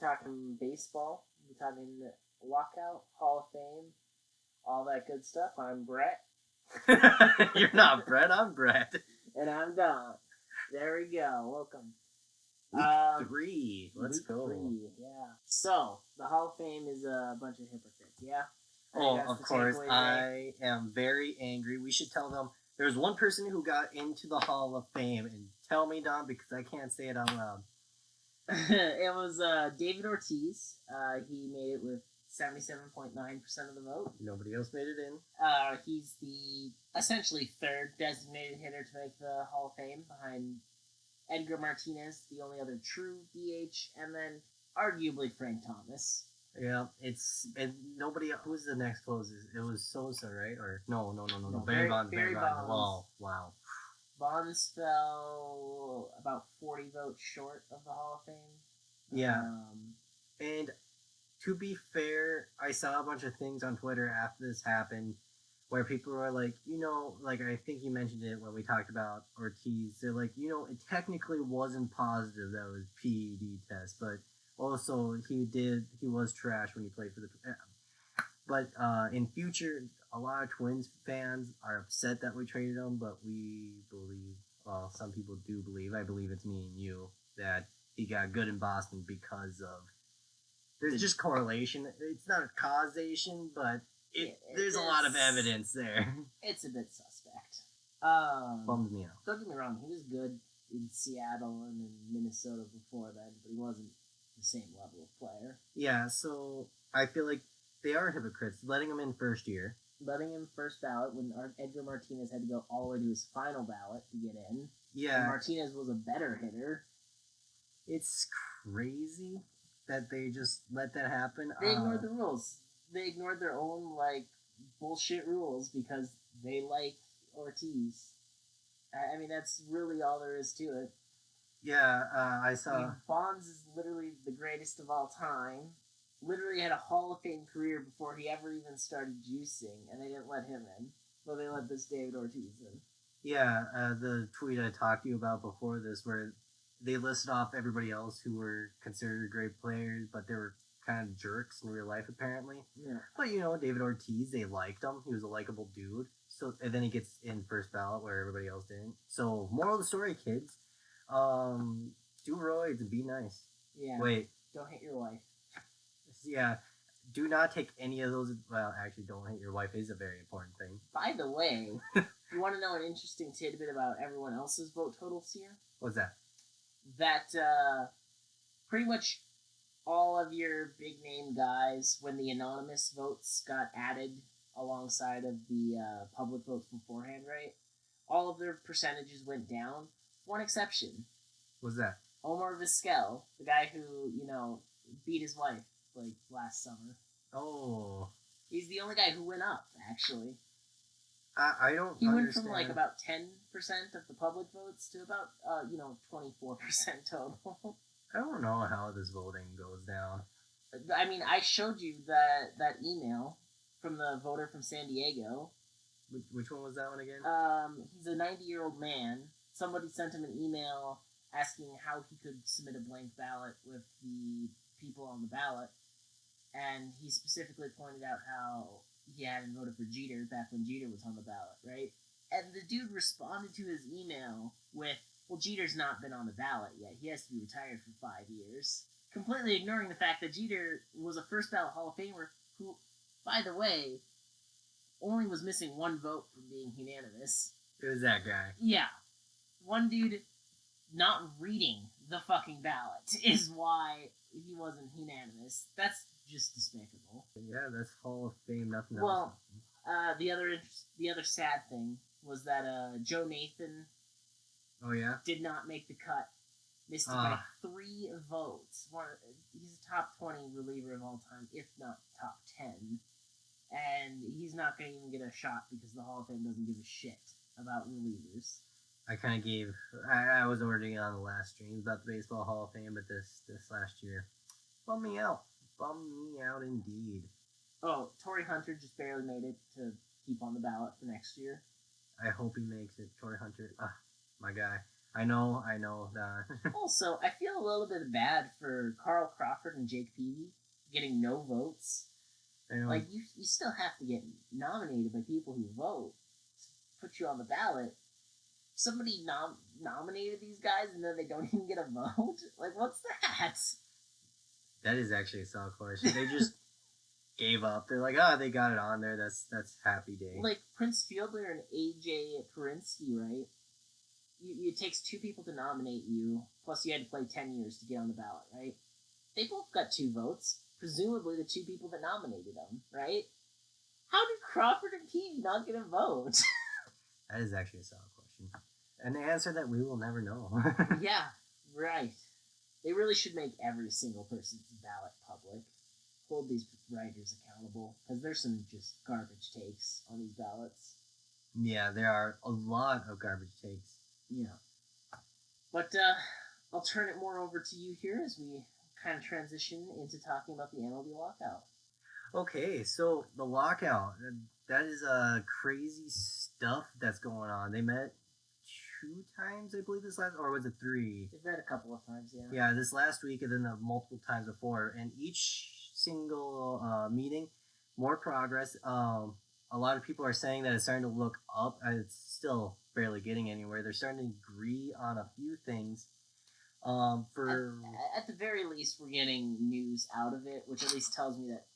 talking baseball. We're talking Lockout, Hall of Fame, all that good stuff. I'm Brett. You're not Brett, I'm Brett. And I'm Don. There we go. Welcome. Week 3. Let's go. 3, yeah. So, the Hall of Fame is a bunch of hypocrites, yeah? Oh, of course. I am very angry. We should tell them there's one person who got into the Hall of Fame. And tell me, Don, because I can't say it out loud. It was David Ortiz. He made it with 77.9% of the vote. Nobody else made it in. He's the essentially third designated hitter to make the Hall of Fame behind Edgar Martinez, the only other true DH, and then arguably Frank Thomas. Yeah, nobody. Who was the next closest? It was Sosa, right? Or no. Barry Bonds. Bonds. Wow. Bonds fell about 40 votes short of the Hall of Fame. Yeah. And to be fair, I saw a bunch of things on Twitter after this happened where people were like, like I think you mentioned it when we talked about Ortiz. They're like, it technically wasn't positive that it was PED test, but also he was trash when he played for the. But in future, a lot of Twins fans are upset that we traded him, but we believe, well, some people do believe, I believe it's me and you, that he got good in Boston because of. There's just correlation. It's not causation, but there's a lot of evidence there. It's a bit suspect. Bums me out. Don't get me wrong, he was good in Seattle and in Minnesota before then, but he wasn't the same level of player. Yeah, so I feel like they are hypocrites, letting him in first year. Letting him first ballot when Edgar Martinez had to go all the way to his final ballot to get in. Yeah. And Martinez was a better hitter. It's crazy that they just let that happen. They ignored the rules. They ignored their own, bullshit rules because they like Ortiz. I mean, that's really all there is to it. Yeah, I saw... Bonds is literally the greatest of all time. Literally had a Hall of Fame career before he ever even started juicing, and they didn't let him in. But they let this David Ortiz in. Yeah, the tweet I talked to you about before this, where they listed off everybody else who were considered great players, but they were kind of jerks in real life, apparently. Yeah. But, David Ortiz, they liked him. He was a likable dude. So, and then he gets in first ballot where everybody else didn't. So, moral of the story, kids. Do roids and be nice. Yeah. Wait. Don't hit your wife. Yeah. Do not take any of those. Well, actually, don't hit your wife is a very important thing. By the way, you want to know an interesting tidbit about everyone else's vote totals here? What's that? That pretty much all of your big name guys, when the anonymous votes got added alongside of the public votes beforehand, right? All of their percentages went down. One exception. What's that? Omar Vizquel, the guy who, beat his wife, last summer. Oh. He's the only guy who went up, actually. I don't He understand. went from, about 10% of the public votes to about, 24% total. I don't know how this voting goes down. I mean, I showed you that email from the voter from San Diego. Which one was that one again? He's a 90-year-old man. Somebody sent him an email asking how he could submit a blank ballot with the people on the ballot. And he specifically pointed out how he hadn't voted for Jeter back when Jeter was on the ballot, right? And the dude responded to his email with, well, Jeter's not been on the ballot yet. He has to be retired for 5 years. Completely ignoring the fact that Jeter was a first ballot Hall of Famer who, by the way, only was missing one vote from being unanimous. It was that guy. Yeah. One dude not reading the fucking ballot is why he wasn't unanimous. That's just despicable. Yeah, that's Hall of Fame, nothing else. Well, the other sad thing was that Joe Nathan did not make the cut. Missed it by 3 votes. He's a top 20 reliever of all time, if not top 10. And he's not going to even get a shot because the Hall of Fame doesn't give a shit about relievers. I was already on the last stream about the Baseball Hall of Fame, but this last year bummed me out. Bummed me out indeed. Oh, Torrey Hunter just barely made it to keep on the ballot for next year. I hope he makes it. Torrey Hunter, my guy. I know that. Also, I feel a little bit bad for Carl Crawford and Jake Peavy getting no votes. I know. Like, you still have to get nominated by people who vote to put you on the ballot. Somebody nominated these guys and then they don't even get a vote? Like, what's that? That is actually a solid question. They just gave up. They're like, they got it on there. That's happy day. Like Prince Fielder and AJ Perinsky, right? It takes two people to nominate you, plus you had to play 10 years to get on the ballot, right? They both got 2 votes. Presumably the 2 people that nominated them, right? How did Crawford and Peavy not get a vote? That is actually a solid question. An answer that we will never know. Yeah, right. They really should make every single person's ballot public. Hold these writers accountable, because there's some just garbage takes on these ballots. Yeah, there are a lot of garbage takes. Yeah. But I'll turn it more over to you here as we kind of transition into talking about the MLB Lockout. Okay, so the lockout, that is crazy stuff that's going on. They met 2 times, I believe, this last, or was it 3? They've met a couple of times, yeah. Yeah, this last week and then multiple times before. And each single meeting, more progress. A lot of people are saying that it's starting to look up. It's still barely getting anywhere. They're starting to agree on a few things. At the very least, we're getting news out of it, which at least tells me that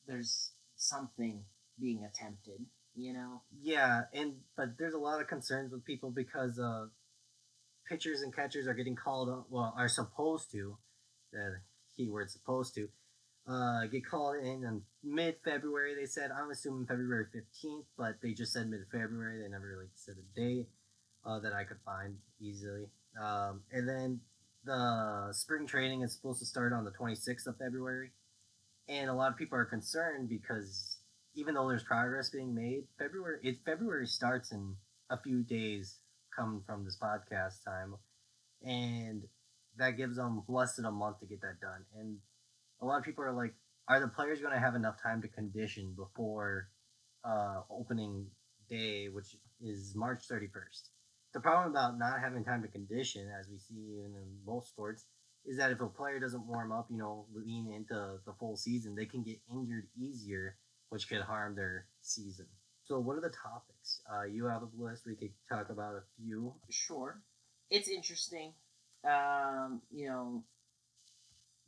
there's something being attempted. You know? Yeah, but there's a lot of concerns with people because pitchers and catchers are getting called up. Well, are supposed to. The keyword supposed to. Get called in mid-February. They said, I'm assuming February 15th, but they just said mid-February. They never really said a date that I could find easily. And then the spring training is supposed to start on the 26th of February. And a lot of people are concerned because even though there's progress being made, February starts in a few days coming from this podcast time. And that gives them less than a month to get that done. And a lot of people are like, are the players going to have enough time to condition before opening day, which is March 31st? The problem about not having time to condition, as we see in most sports, is that if a player doesn't warm up, lean into the full season, they can get injured easier, which could harm their season. So what are the topics? You have a list. We could talk about a few. Sure. It's interesting.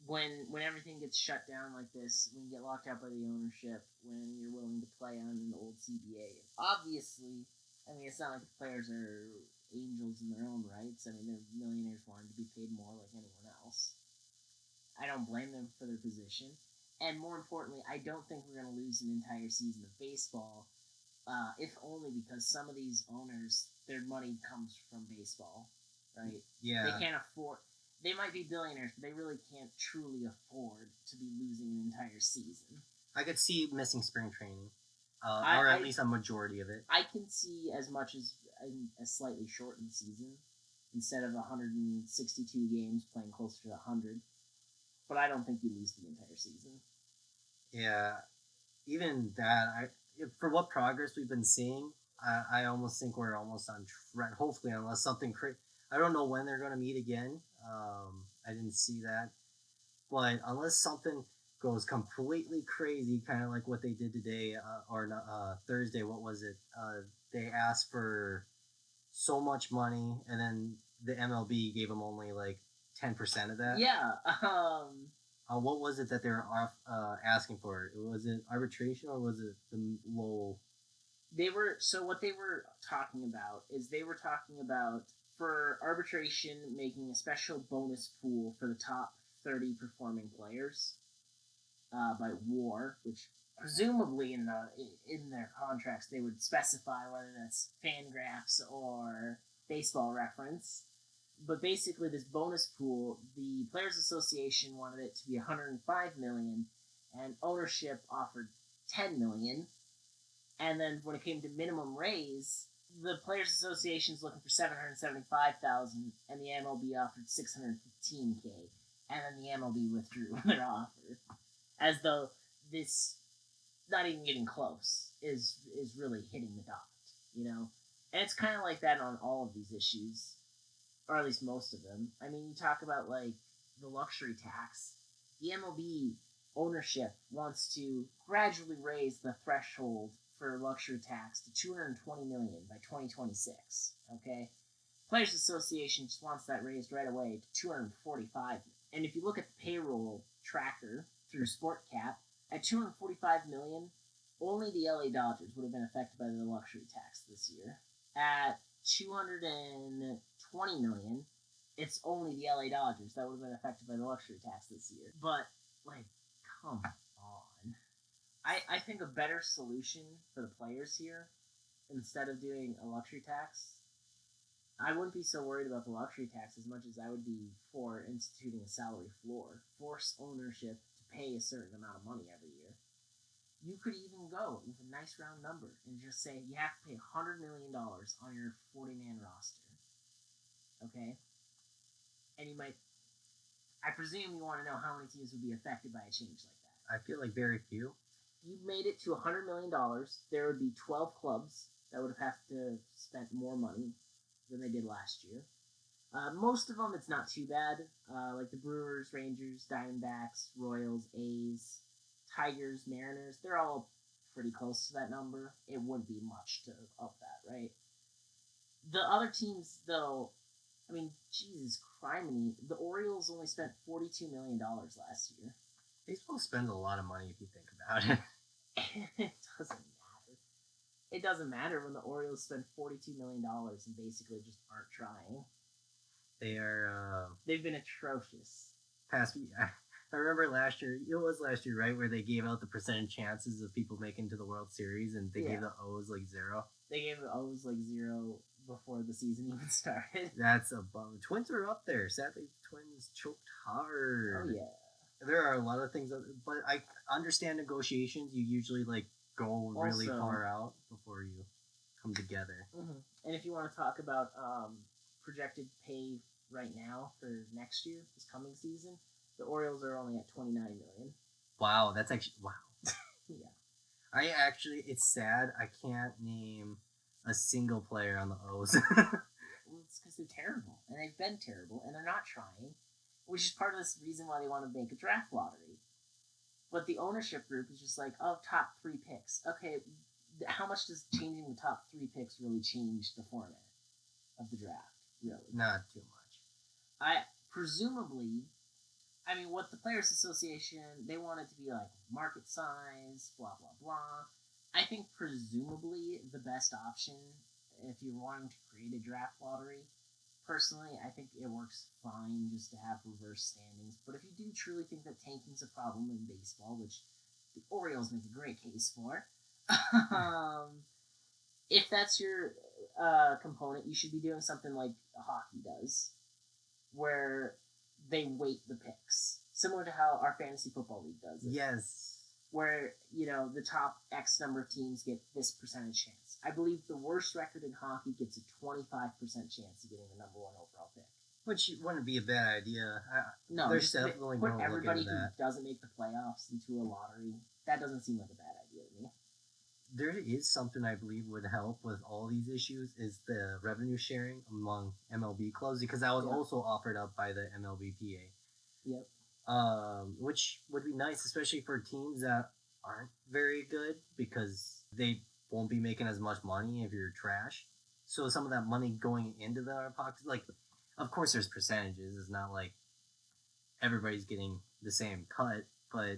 When everything gets shut down like this, when you get locked out by the ownership, when you're willing to play on an old CBA, obviously, I mean, it's not like the players are angels in their own rights. I mean, they're millionaires wanting to be paid more like anyone else. I don't blame them for their position. And more importantly, I don't think we're going to lose an entire season of baseball, if only because some of these owners, their money comes from baseball, right? Yeah. They can't afford... They might be billionaires, but they really can't truly afford to be losing an entire season. I could see missing spring training, or at least a majority of it. I can see as much as a slightly shortened season instead of 162 games playing closer to 100. But I don't think you lose the entire season. Yeah, even that, for what progress we've been seeing, I almost think we're almost on track. Hopefully, unless something crazy. I don't know when they're going to meet again. I didn't see that. But unless something goes completely crazy, kind of like what they did today, or Thursday, what was it? They asked for so much money, and then the MLB gave them only like 10% of that. Yeah. What was it that they were asking for? Was it arbitration or was it the low? What they were talking about is they were talking about, for arbitration, making a special bonus pool for the top 30 performing players by WAR, which presumably in their contracts they would specify whether that's Fangraphs or Baseball Reference. But basically, this bonus pool, the Players Association wanted it to be $105 million, and ownership offered $10 million. And then when it came to minimum raise, the Players Association is looking for $775,000, and the MLB offered $615K, and then the MLB withdrew their offer, as though this not even getting close is really hitting the dot, And it's kind of like that on all of these issues. or at least most of them. I mean, you talk about like the luxury tax. The MLB ownership wants to gradually raise the threshold for luxury tax to 220 million by 2026. Okay, Players Association just wants that raised right away to 245. And if you look at the payroll tracker through SportCap, at 245 million, only the LA Dodgers would have been affected by the luxury tax this year. At 220 million, it's only the LA Dodgers that would have been affected by the luxury tax this year. But like, come on. I think a better solution for the players here, instead of doing a luxury tax, I wouldn't be so worried about the luxury tax as much as I would be for instituting a salary floor. Force ownership to pay a certain amount of money every year. You could even go with a nice round number and just say you have to pay $100 million on your 40-man roster. Okay? And you might... I presume you want to know how many teams would be affected by a change like that. I feel like very few. If you made it to $100 million, there would be 12 clubs that would have to spend more money than they did last year. Most of them, it's not too bad. Like the Brewers, Rangers, Diamondbacks, Royals, A's, Tigers, Mariners, they're all pretty close to that number. It wouldn't be much to up that, right? The other teams, though, I mean, Jesus criminy, the Orioles only spent $42 million last year. Baseball spends a lot of money if you think about it. It doesn't matter. It doesn't matter when the Orioles spend $42 million and basically just aren't trying. They are... They've been atrocious. I remember last year, it was last year, right, where they gave out the percentage chances of people making to the World Series, and they gave the O's like 0. They gave the O's like 0 before the season even started. That's a bum. Twins are up there. Sadly, Twins choked hard. Oh, yeah. There are a lot of things, but I understand negotiations. You usually, like, go really far out before you come together. Mm-hmm. And if you want to talk about projected pay right now for next year, this coming season, the Orioles are only at $29 million. Wow, that's actually... Wow. Yeah. It's sad. I can't name a single player on the O's. Well, it's because they're terrible. And they've been terrible. And they're not trying. Which is part of this reason why they want to make a draft lottery. But the ownership group is just like, oh, top 3 picks. Okay, how much does changing the top 3 picks really change the format of the draft? Really? Not too much. Presumably... I mean, what the Players Association, they want it to be like market size, blah, blah, blah. I think presumably the best option, if you're wanting to create a draft lottery, personally, I think it works fine just to have reverse standings. But if you do truly think that tanking's a problem in baseball, which the Orioles make a great case for, if that's your component, you should be doing something like hockey does, where they weight the picks, similar to how our fantasy football league does it. Yes. Where, the top X number of teams get this percentage chance. I believe the worst record in hockey gets a 25% chance of getting the number 1 overall pick. Which wouldn't be a bad idea. No, there's definitely put no everybody look into that. who doesn't make the playoffs into a lottery. That doesn't seem like a bad idea to me. There is something I believe would help with all these issues is the revenue sharing among MLB clubs, because that was also offered up by the MLBPA. Yep. Which would be nice, especially for teams that aren't very good, because they won't be making as much money if you're trash. So some of that money going into their pockets, like, of course there's percentages. It's not like everybody's getting the same cut, but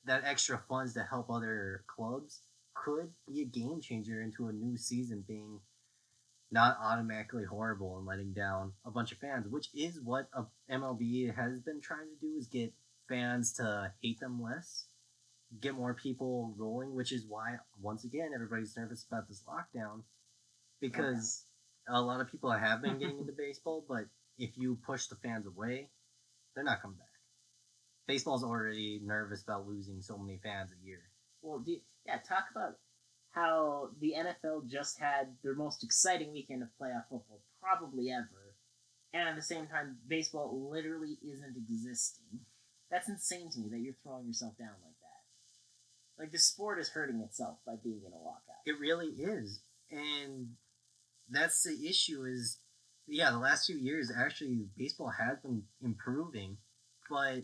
that extra funds to help other clubs could be a game changer into a new season being not automatically horrible and letting down a bunch of fans, which is what MLB has been trying to do, is get fans to hate them less, get more people rolling, which is why, once again, everybody's nervous about this lockdown, because a lot of people have been getting into baseball, but if you push the fans away, they're not coming back. Baseball's already nervous about losing so many fans a year. Well, talk about how the NFL just had their most exciting weekend of playoff football probably ever, and at the same time, baseball literally isn't existing. That's insane to me that you're throwing yourself down like that. Like, the sport is hurting itself by being in a lockout. It really is, and that's the issue, is Yeah, the last few years, actually, baseball has been improving, but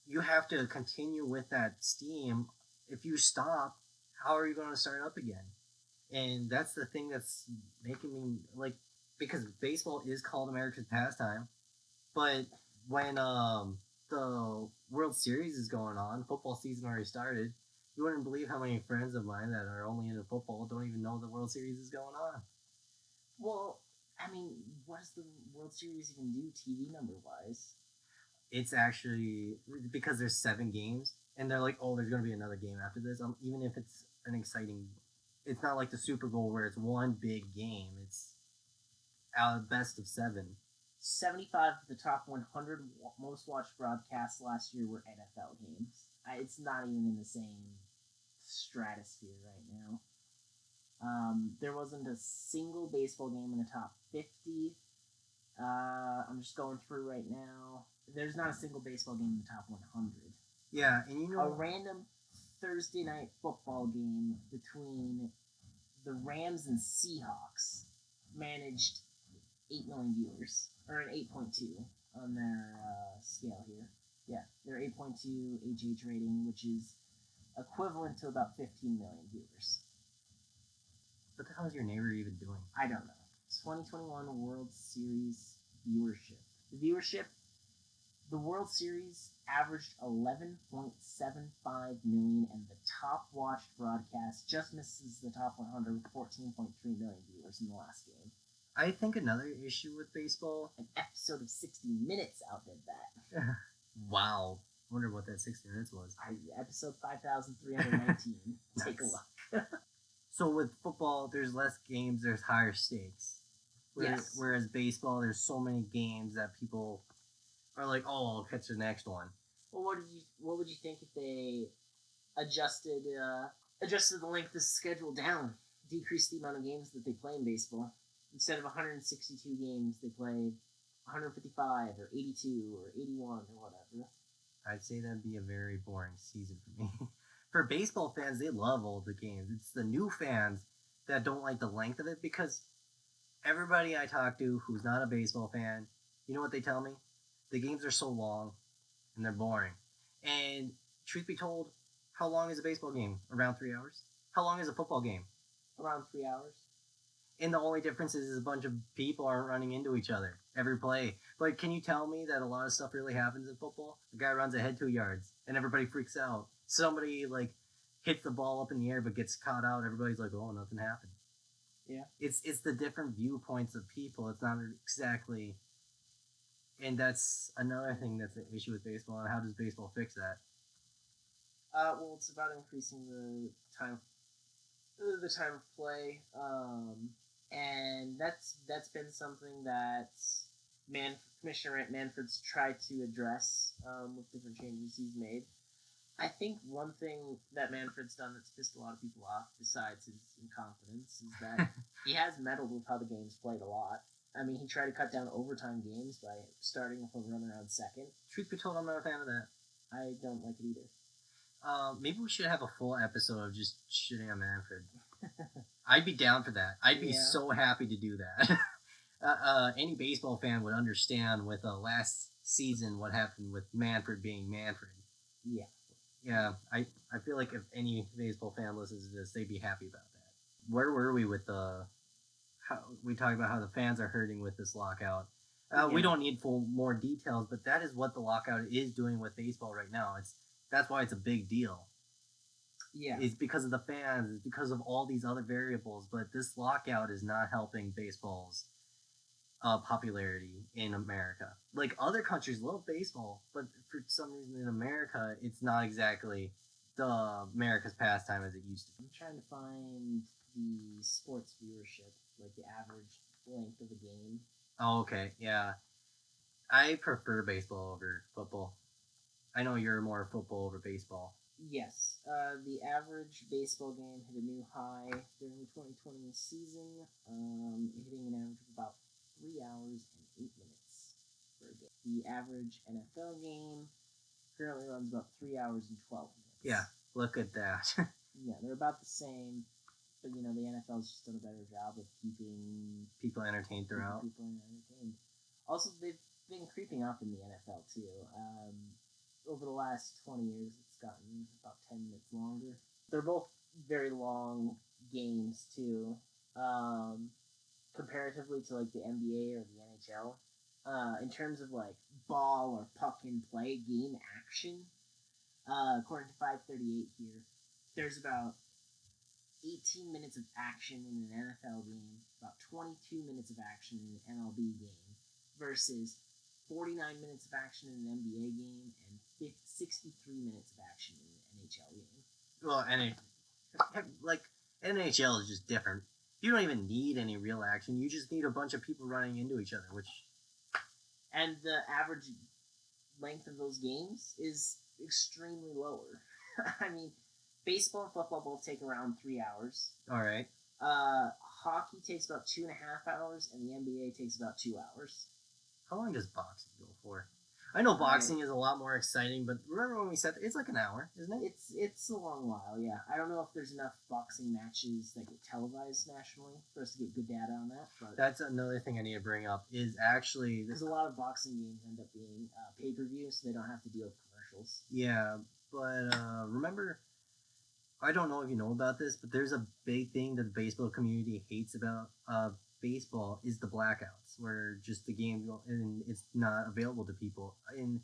you have to continue with that steam. If you stop, how are you going to start up again? And that's the thing that's making me like, because baseball is called America's pastime, but when the World Series is going on, football season already started. You wouldn't believe how many friends of mine that are only into football don't even know the World Series is going on. Well, I mean, what does the World Series even do TV number wise? It's actually because there's 7 games, and they're like, oh, there's going to be another game after this. Even if it's an exciting, it's not like the Super Bowl where it's one big game. It's out of best of 7. 75 of the top 100 most watched broadcasts last year were NFL games. It's not even in the same stratosphere right now. There wasn't a single baseball game in the top 50. I'm just going through right now. There's not a single baseball game in the top 100. Yeah, and you know, a random Thursday night football game between the Rams and Seahawks managed 8 million viewers, or an 8.2 on their scale here. Yeah, their 8.2 HH rating, which is equivalent to about 15 million viewers. what the hell is your neighbor even doing? I don't know. 2021 World Series viewership. The World Series averaged 11.75 million, and the top watched broadcast just misses the top 100 with 14.3 million viewers in the last game. I think another issue with baseball. An episode of 60 Minutes outdid that. Wow. I wonder what that 60 Minutes was. Episode 5,319. Take a look. So with football, there's less games, there's higher stakes. Yes. Whereas baseball, there's so many games that people are like, oh, I'll catch the next one. Well, what would you think if they adjusted the length of the schedule down, decreased the amount of games that they play in baseball? Instead of 162 games, they play 155 or 82 or 81 or whatever. I'd say that'd be a very boring season for me. For baseball fans, they love all the games. It's the new fans that don't like the length of it, because everybody I talk to who's not a baseball fan, you know what they tell me? The games are so long and they're boring. And truth be told, how long is a baseball game? Around 3 hours? How long is a football game? Around 3 hours. And the only difference is a bunch of people aren't running into each other every play. But can you tell me that a lot of stuff really happens in football? The guy runs ahead 2 yards and everybody freaks out. Somebody like hits the ball up in the air but gets caught out. Everybody's like, oh, nothing happened. Yeah. It's the different viewpoints of people. It's not exactly, and that's another thing that's an issue with baseball. And how does baseball fix that? Well, it's about increasing the time of play, and that's been something that Commissioner Manfred's tried to address with different changes he's made. I think one thing that Manfred's done that's pissed a lot of people off, besides his incompetence, is that he has meddled with how the game's played a lot. I mean, he tried to cut down overtime games by starting with a runner on second. Truth be told, I'm not a fan of that. I don't like it either. Maybe we should have a full episode of just shitting on Manfred. I'd be down for that. I'd be so happy to do that. Any baseball fan would understand with last season what happened with Manfred being Manfred. Yeah. Yeah, I feel like if any baseball fan listens to this, they'd be happy about that. Where were we with how we talked about how the fans are hurting with this lockout? We don't need more details, but that is what the lockout is doing with baseball right now. That's why it's a big deal. Yeah. It's because of the fans. It's because of all these other variables. But this lockout is not helping baseball's popularity in America. Like, other countries love baseball, but for some reason in America, it's not exactly the America's pastime as it used to be. I'm trying to find the sports viewership, like the average length of a game. Oh, okay. Yeah. I prefer baseball over football. I know you're more football over baseball. Yes. The average baseball game hit a new high during the 2020 season, hitting an average of about 3 hours and 8 minutes per game. The average NFL game currently runs about 3 hours and 12 minutes. Yeah, look at that. Yeah, they're about the same. But the NFL's just done a better job of keeping people entertained throughout. People entertained. Also, they've been creeping up in the NFL too. Over the last 20 years, it's gotten about 10 minutes longer. They're both very long games too, comparatively to like the NBA or the NHL. In terms of like ball or puck in play game action, according to 538 here, there's about 18 minutes of action in an NFL game, about 22 minutes of action in an MLB game, versus 49 minutes of action in an NBA game and 63 minutes of action in an NHL game. Well, like NHL is just different. You don't even need any real action. You just need a bunch of people running into each other, and the average length of those games is extremely lower. I mean, baseball and football both take around 3 hours. All right. Hockey takes about 2.5 hours, and the NBA takes about 2 hours. How long does boxing go for? I know boxing is a lot more exciting, but remember when we said it's like an hour, isn't it? It's a long while, yeah. I don't know if there's enough boxing matches that get televised nationally for us to get good data on that. But that's another thing I need to bring up is actually because a lot of boxing games end up being pay-per-view, so they don't have to deal with commercials. Yeah, but remember, I don't know if you know about this, but there's a big thing that the baseball community hates about baseball is the blackouts, where just the game and it's not available to people. And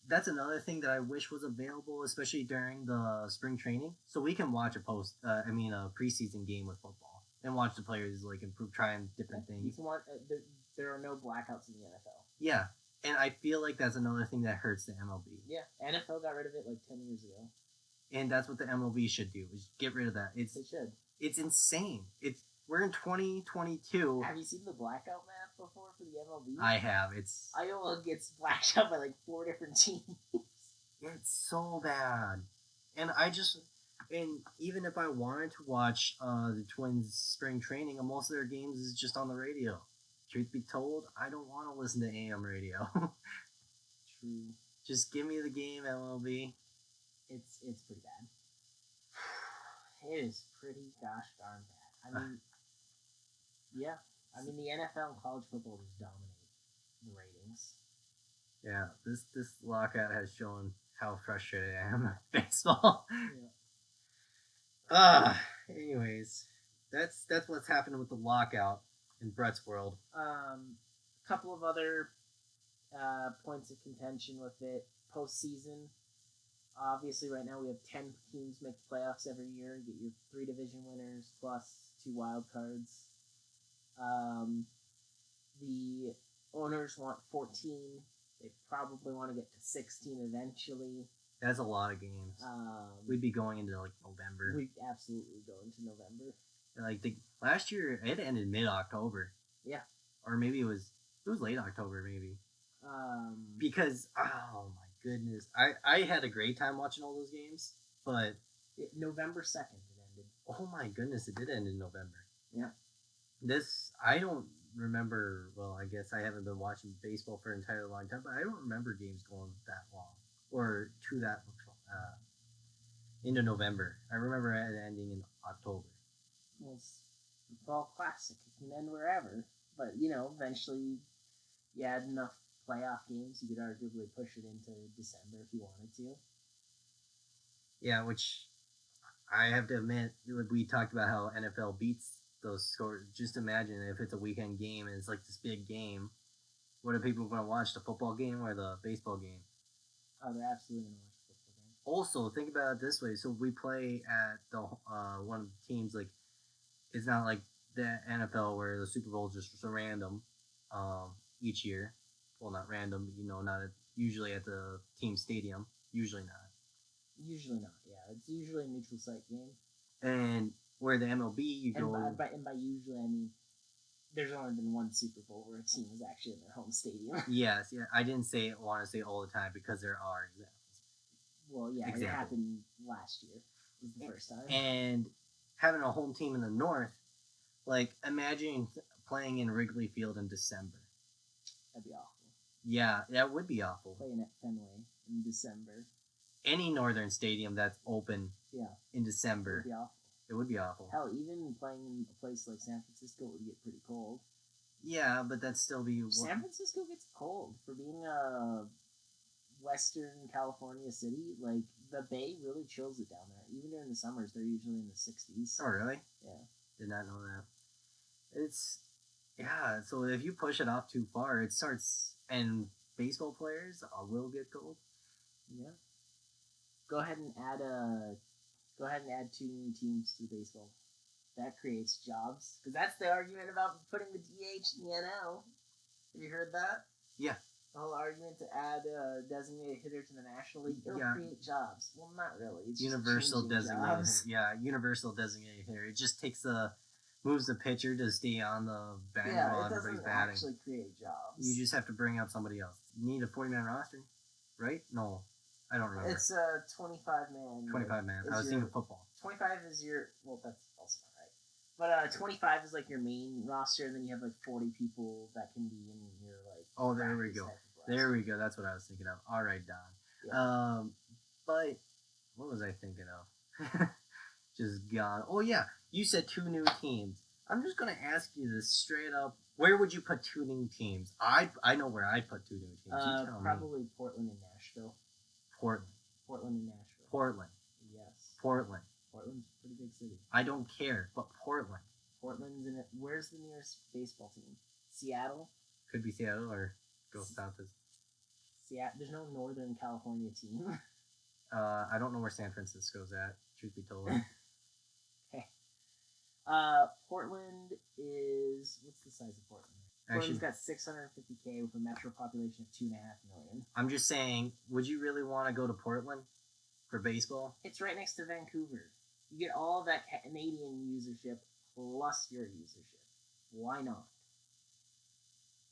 that's another thing that I wish was available, especially during the spring training, so we can watch a preseason game with football and watch the players like improve, trying different things. You can watch. There are no blackouts in the NFL. Yeah, and I feel like that's another thing that hurts the MLB. Yeah, NFL got rid of it like 10 years ago. And that's what the MLB should do, is get rid of that. They should. It's insane. We're in 2022. Have you seen the blackout map before for the MLB? I have. Iowa gets blacked out by like 4 different teams. It's so bad. And even if I wanted to watch the Twins spring training, most of their games is just on the radio. Truth be told, I don't want to listen to AM radio. True. Just give me the game, MLB. It's pretty bad. It is pretty gosh darn bad. I mean, yeah. I mean, the NFL and college football just dominate the ratings. Yeah, this lockout has shown how frustrated I am with baseball. Yeah. Anyways, that's what's happening with the lockout in Brett's world. A couple of other points of contention with it. Postseason. Obviously, right now we have 10 teams make the playoffs every year. You get your 3 division winners plus 2 wild cards. The owners want 14. They probably want to get to 16 eventually. That's a lot of games. We'd be going into like November. We'd absolutely go into November. Like last year, it ended mid-October. Yeah. Or maybe it was late October, maybe. Because oh my goodness, I had a great time watching all those games, but November 2nd it ended. Oh my goodness, it did end in November. Yeah. I don't remember. Well, I guess I haven't been watching baseball for an entirely long time, but I don't remember games going that long or to that into November. I remember it ending in October. Well, it's fall classic. It can end wherever, but eventually you add enough playoff games, you could arguably push it into December if you wanted to. Yeah, which I have to admit, we talked about how NFL beats those scores. Just imagine if it's a weekend game and it's like this big game. What are people going to watch, the football game or the baseball game? Oh, they're absolutely going to watch the football game. Also, think about it this way. So we play at the one of the teams, like, it's not like the NFL where the Super Bowl is just random each year. Well, not random, usually at the team stadium. Usually not. Usually not, yeah. It's usually a neutral site game. And where the MLB, you go... And by usually, I mean, there's only been one Super Bowl where a team is actually in their home stadium. Yes, yeah. I didn't want to say all the time because there are examples. Well, yeah, It happened last year. It was the first time. And having a home team in the North, like, imagine playing in Wrigley Field in December. That'd be awful. Yeah, that would be awful. Playing at Fenway in December. Any northern stadium that's open in December would be awful. It would be awful. Hell, even playing in a place like San Francisco would get pretty cold. Yeah, but that'd still be... San Francisco gets cold for being a Western California city. Like, the Bay really chills it down there. Even during the summers, they're usually in the 60s. Oh, really? Yeah. Did not know that. It's... Yeah, so if you push it off too far, it starts... And baseball players will get cold. Yeah. Go ahead and add 2 new teams to baseball. That creates jobs. Because that's the argument about putting the DH in the NL. Have you heard that? Yeah. The whole argument to add a designated hitter to the National League, it'll create jobs. Well, not really. It's universal designated. Jobs. Yeah, universal designated hitter. It just moves the pitcher to stay on the bench while everybody's batting. It doesn't actually create jobs. You just have to bring up somebody else. You need a 40-man roster, right? No, I don't remember. It's a 25-man. 25-man. I was thinking football. 25 is your... Well, that's also not right. But 25 is like your main roster, and then you have like 40 people that can be in your like... Oh, there we go. There we go. That's what I was thinking of. All right, Don. Yeah. But what was I thinking of? Just gone. Oh, yeah. You said 2 new teams. I'm just going to ask you this straight up. Where would you put 2 new teams? I know where I put 2 new teams. You tell probably me. Portland and Nashville. Portland. Portland and Nashville. Portland. Yes. Portland. Portland's a pretty big city. I don't care, but Portland. Portland's in it. Where's the nearest baseball team? Seattle? Could be Seattle or go south as... Seattle. There's no Northern California team. I don't know where San Francisco's at, truth be told. Okay. Portland is... What's the size of Portland? Portland's got 650K with a metro population of 2.5 million. I'm just saying, would you really want to go to Portland for baseball? It's right next to Vancouver. You get all that Canadian usership plus your usership. Why not?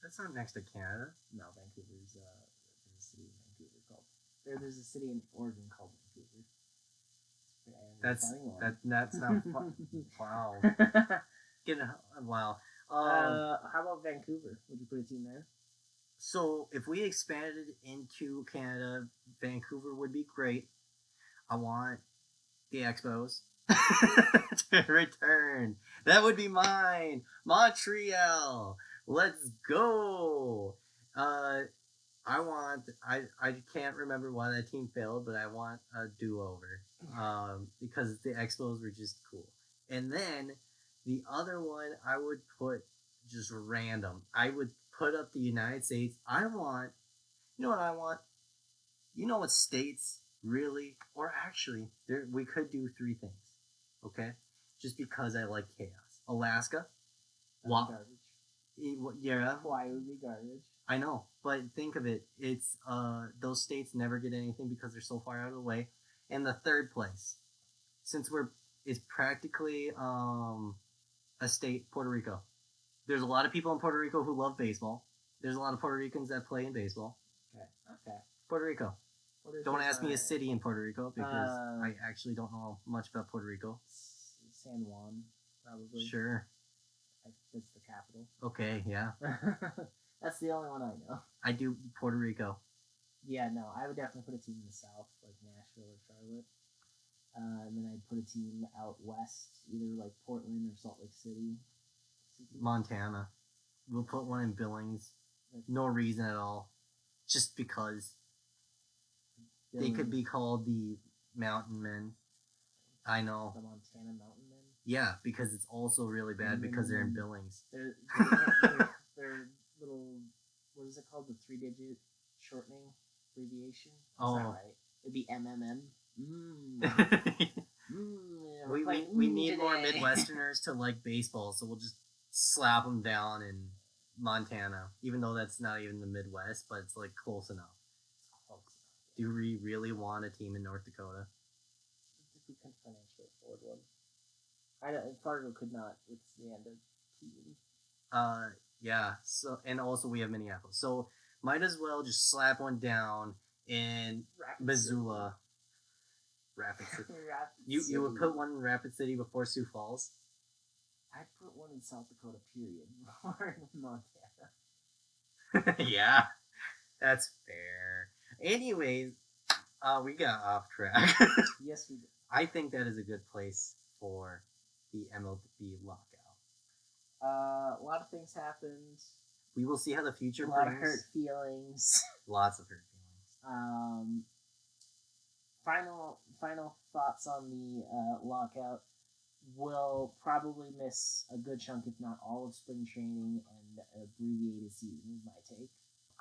That's not next to Canada. No, Vancouver's there's a city in Vancouver called... There's a city in Oregon called Vancouver. That's not fun. Wow. Wow. How about Vancouver? Would you put a team there? So if we expanded into Canada, Vancouver would be great. I want the Expos to return. That would be mine. Montreal. Let's go. I can't remember why that team failed, but I want a do-over. Because the Expos were just cool. And then the other one I would put just random. I would put up the United States. You know what I want? You know what states really, or actually, we could do 3 things. Okay? Just because I like chaos. Alaska. Garbage. Yeah. Why would be garbage? I know, but think of it. It's those states never get anything because they're so far out of the way. And the third place, since it's practically a state, Puerto Rico. There's a lot of people in Puerto Rico who love baseball. There's a lot of Puerto Ricans that play in baseball. Okay. Puerto Rico. Don't ask me a city in Puerto Rico because I actually don't know much about Puerto Rico. San Juan, probably. Sure. That's the capital. Okay, yeah. That's the only one I know. I do Puerto Rico. Yeah, no, I would definitely put a team in the South, like Nashville or Charlotte. And then I'd put a team out west, either like Portland or Salt Lake City. Montana. We'll put one in Billings. No reason at all. Just because. They could be called the Mountain Men. I know. The Montana Mountain Men? Yeah, because it's also really bad because they're in Billings. They're little, what is it called? The 3-digit shortening abbreviation? That's not right. It'd be MMM. We need more Midwesterners to like baseball, so we'll just slap them down in Montana, even though that's not even the Midwest, but it's like close enough. Do we really want a team in North Dakota? We couldn't financially afford one. Fargo could not withstand a team. Yeah. So, and also we have Minneapolis, so might as well just slap one down in Missoula. Rapid City. You would put one in Rapid City before Sioux Falls? I'd put one in South Dakota, period. Or in Montana. Yeah, that's fair. Anyways, we got off track. Yes, we did. I think that is a good place for the MLB lockout. A lot of things happened. We will see how the future A brings. lot of hurt feelings. Lots of hurt feelings. Final thoughts on the lockout. We'll probably miss a good chunk, if not all, of spring training and abbreviated season. Is my take.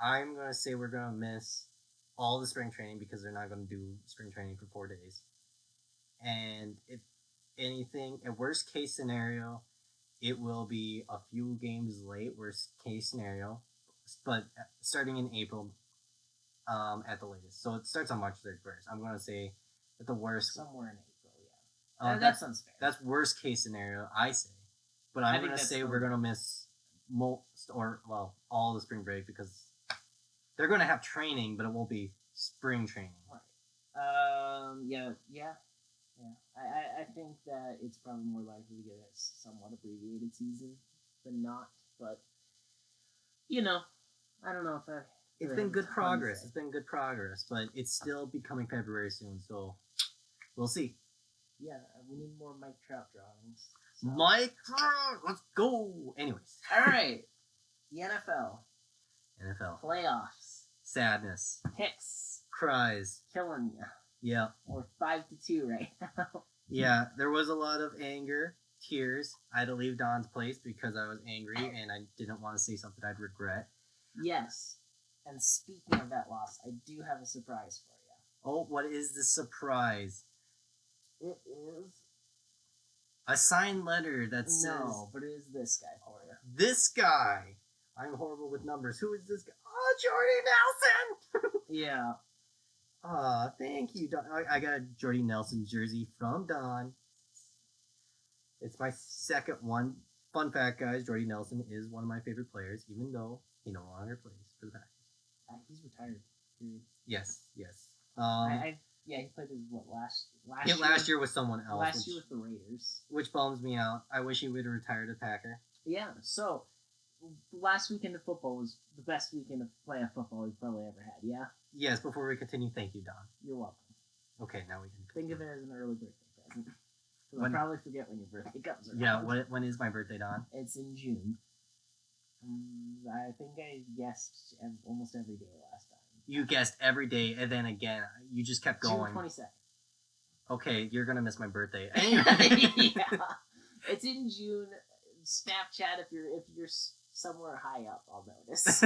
I'm gonna say we're gonna miss all the spring training because they're not gonna do spring training for 4 days. And if anything, a worst case scenario, it will be a few games late. Worst case scenario, but starting in April, at the latest. So it starts on March 31st. I'm gonna say at the worst, somewhere in April. Yeah, that sounds fair. That's worst case scenario, I say. But I'm gonna say we're gonna miss most or all the spring break because they're gonna have training, but it won't be spring training. Right. Yeah. I think that it's probably more likely to get a somewhat abbreviated season than not. But I don't know if I. It's been good progress. It's been good progress, but it's still becoming February soon, so we'll see. Yeah, we need more Mike Trout drawings. So. Mike Trout, let's go. Anyways, all right. The NFL playoffs, sadness, picks, cries, killing you. Yeah. We're 5-2 right now. Yeah, there was a lot of anger, tears. I had to leave Don's place because I was angry and I didn't want to say something I'd regret. Yes. And speaking of that loss, I do have a surprise for you. Oh, what is the surprise? It is a signed letter that says... No, but it is this guy for you. This guy! I'm horrible with numbers. Who is this guy? Oh, Jordy Nelson! Yeah. Thank you, Don. I got a Jordy Nelson jersey from Don. It's my second one. Fun fact, guys, Jordy Nelson is one of my favorite players, even though he no longer plays for the Packers. He's retired. Yes. He played his last year with someone else. Last year with the Raiders. Which bums me out. I wish he would have retired a Packer. Yeah, so the last weekend of football was the best weekend of playoff football we've probably ever had, yeah? Yes, before we continue, thank you, Don. You're welcome. Okay, now we can continue. Think of it as an early birthday present. I'll probably forget when your birthday comes around. Yeah, when is my birthday, Don? It's in June. I think I guessed almost every day last time. You guessed every day, and then again, you just kept going. June 22nd. Okay, you're gonna miss my birthday. Yeah, it's in June. Snapchat if you're somewhere high up, I'll notice.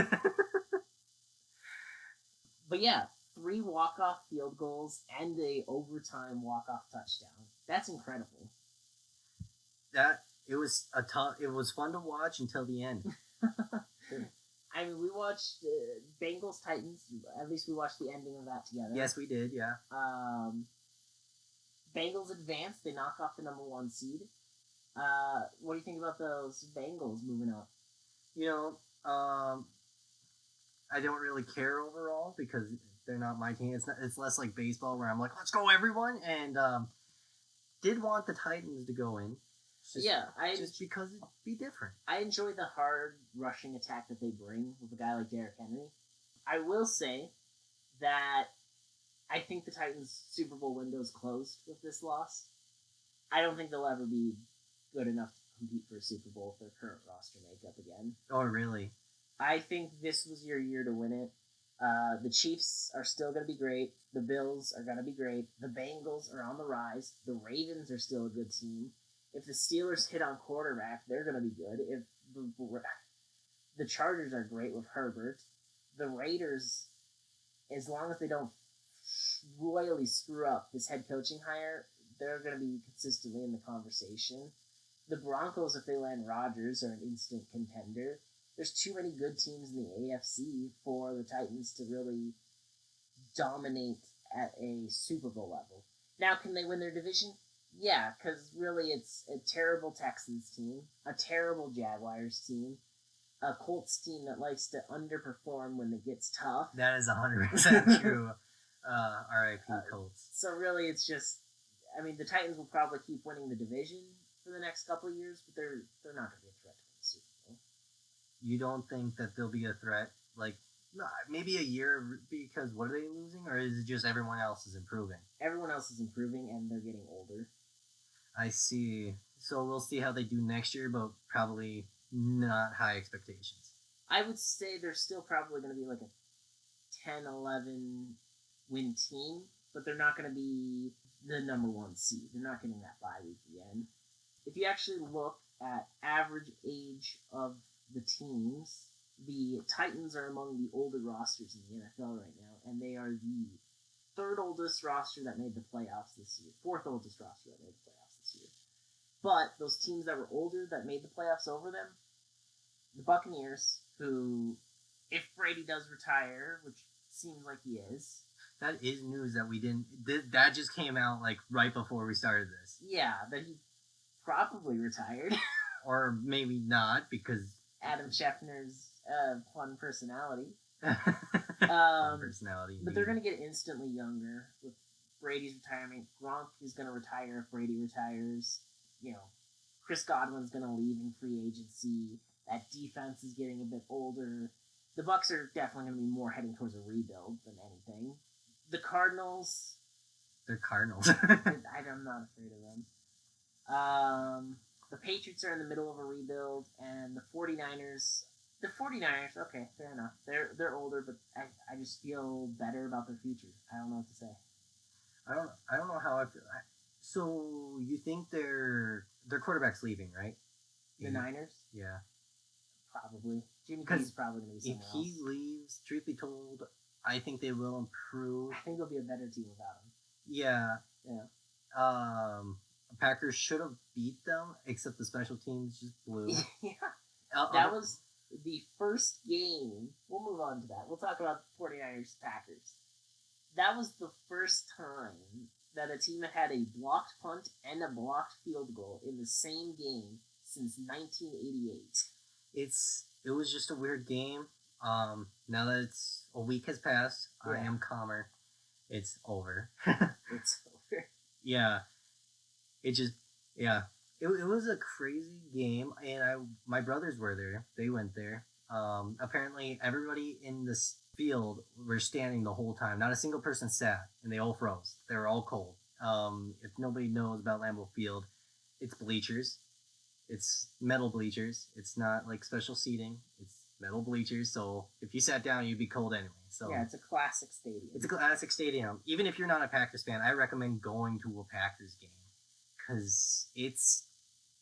But yeah, 3 walk-off field goals and a overtime walk-off touchdown. That's incredible. It was fun to watch until the end. I mean, we watched Bengals Titans. At least we watched the ending of that together. Yes, we did. Yeah. Bengals advanced. They knock off the number 1 seed. What do you think about those Bengals moving up? I don't really care overall because they're not my team. It's less like baseball where I'm like, let's go everyone, and did want the Titans to go in. Just because it'd be different. I enjoy the hard rushing attack that they bring with a guy like Derrick Henry. I will say that I think the Titans' Super Bowl window is closed with this loss. I don't think they'll ever be good enough to compete for a Super Bowl with their current roster makeup again. Oh, really? I think this was your year to win it. The Chiefs are still going to be great. The Bills are going to be great. The Bengals are on the rise. The Ravens are still a good team. If the Steelers hit on quarterback, they're going to be good. If the Chargers are great with Herbert. The Raiders, as long as they don't royally screw up this head coaching hire, they're going to be consistently in the conversation. The Broncos, if they land Rodgers, are an instant contender. There's too many good teams in the AFC for the Titans to really dominate at a Super Bowl level. Now, can they win their division? Yeah, because really it's a terrible Texans team, a terrible Jaguars team, a Colts team that likes to underperform when it gets tough. That is 100% true. R.I.P. Colts. So really it's just, I mean, the Titans will probably keep winning the division for the next couple of years, but they're not going to be a threat to win the Super Bowl. You don't think that they'll be a threat, like, maybe a year, because what are they losing, or is it just everyone else is improving? Everyone else is improving, and they're getting older. I see. So we'll see how they do next year, but probably not high expectations. I would say they're still probably going to be like a 10-11 win team, but they're not going to be the number one seed. They're not getting that bye week again. If you actually look at average age of the teams, the Titans are among the older rosters in the NFL right now, and they are the third oldest roster that made the playoffs this year. Fourth oldest roster that made the playoffs this year. But those teams that were older that made the playoffs over them, the Buccaneers, who, if Brady does retire, which seems like he is. That is news that we didn't. That just came out like right before we started this. Yeah, that he probably retired. Or maybe not, because Adam Schefter's fun personality. Fun personality. But they're going to get instantly younger with Brady's retirement. Gronk is going to retire if Brady retires. You know, Chris Godwin's going to leave in free agency. That defense is getting a bit older. The Bucs are definitely going to be more heading towards a rebuild than anything. The Cardinals. They're Cardinals. I'm not afraid of them. The Patriots are in the middle of a rebuild, and the 49ers. The 49ers, okay, fair enough. They're older, but I just feel better about their future. I don't know what to say. I don't know how I feel. So you think their quarterback's leaving, right? The Niners? Yeah. Probably. Jimmy G's probably going to be somewhere somewhere else. If he leaves, truth be told, I think they will improve. I think they'll be a better team without him. Yeah. Yeah. Packers should have beat them, except the special teams just blew. Yeah. That was the first game. We'll move on to that. We'll talk about 49ers Packers. That was the first time that a team had a blocked punt and a blocked field goal in the same game since 1988. It was just a weird game. Now that a week has passed, yeah. I am calmer. It's over. It's over. Yeah. It was a crazy game, and my brothers were there. They went there. Apparently, everybody in this field were standing the whole time. Not a single person sat, and they all froze. They were all cold. If nobody knows about Lambeau Field, it's bleachers. It's metal bleachers. It's not like special seating. It's metal bleachers. So if you sat down, you'd be cold anyway. So yeah, it's a classic stadium. It's a classic stadium. Even if you're not a Packers fan, I recommend going to a Packers game because it's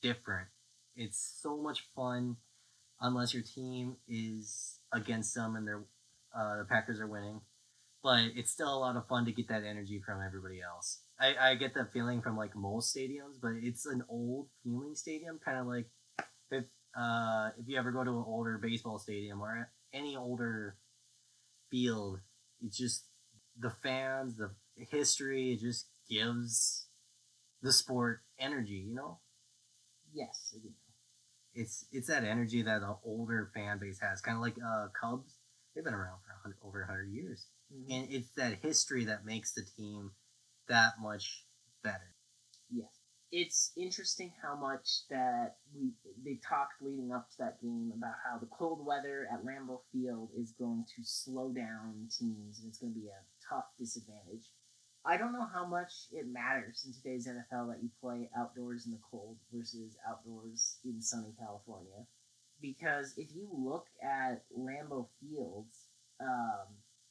different. It's so much fun, unless your team is against them and the Packers are winning. But it's still a lot of fun to get that energy from everybody else. I get that feeling from like most stadiums, but it's an old feeling stadium, kind of like if you ever go to an older baseball stadium or any older field, it's just the fans, the history, it just gives the sport energy, you know? Yes, I do. It's that energy that the older fan base has, kind of like Cubs. They've been around for over 100 years. Mm-hmm. And it's that history that makes the team that much better. Yes. It's interesting how much that they talked leading up to that game about how the cold weather at Lambeau Field is going to slow down teams and it's going to be a tough disadvantage. I don't know how much it matters in today's NFL that you play outdoors in the cold versus outdoors in sunny California. Because if you look at Lambeau Fields,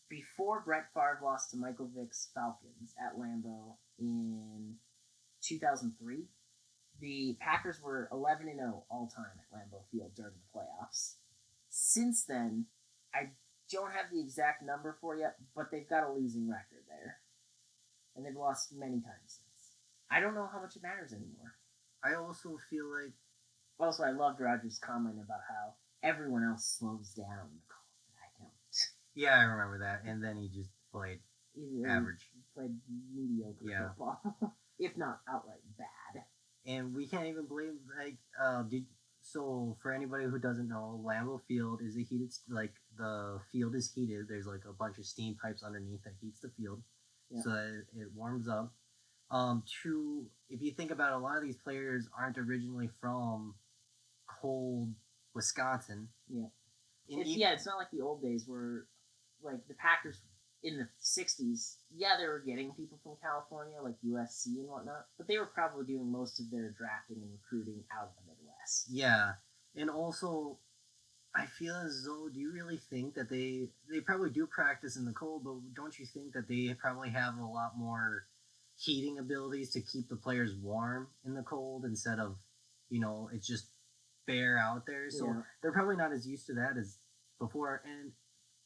before Brett Favre lost to Michael Vick's Falcons at Lambeau in 2003, the Packers were 11-0 all time at Lambeau Field during the playoffs. Since then, I don't have the exact number for you, but they've got a losing record there. And they've lost many times since. I don't know how much it matters anymore. I also feel like... Also, I loved Rodgers' comment about how everyone else slows down in the cold, but I don't. Yeah, I remember that. And then he just played average. He played mediocre football, if not outright bad. And we can't even blame, so for anybody who doesn't know, Lambeau Field is a heated, the field is heated. There's like a bunch of steam pipes underneath that heats the field. Yeah. So that it warms up. If you think about it, a lot of these players aren't originally from cold Wisconsin. Yeah. It's not like the old days where, like, the Packers in the 60s, yeah, they were getting people from California, like USC and whatnot, but they were probably doing most of their drafting and recruiting out of the Midwest. Yeah, and also, I feel as though, do you really think that they probably do practice in the cold, but don't you think that they probably have a lot more heating abilities to keep the players warm in the cold instead of, it's just bare out there? So Yeah. they're probably not as used to that as before. And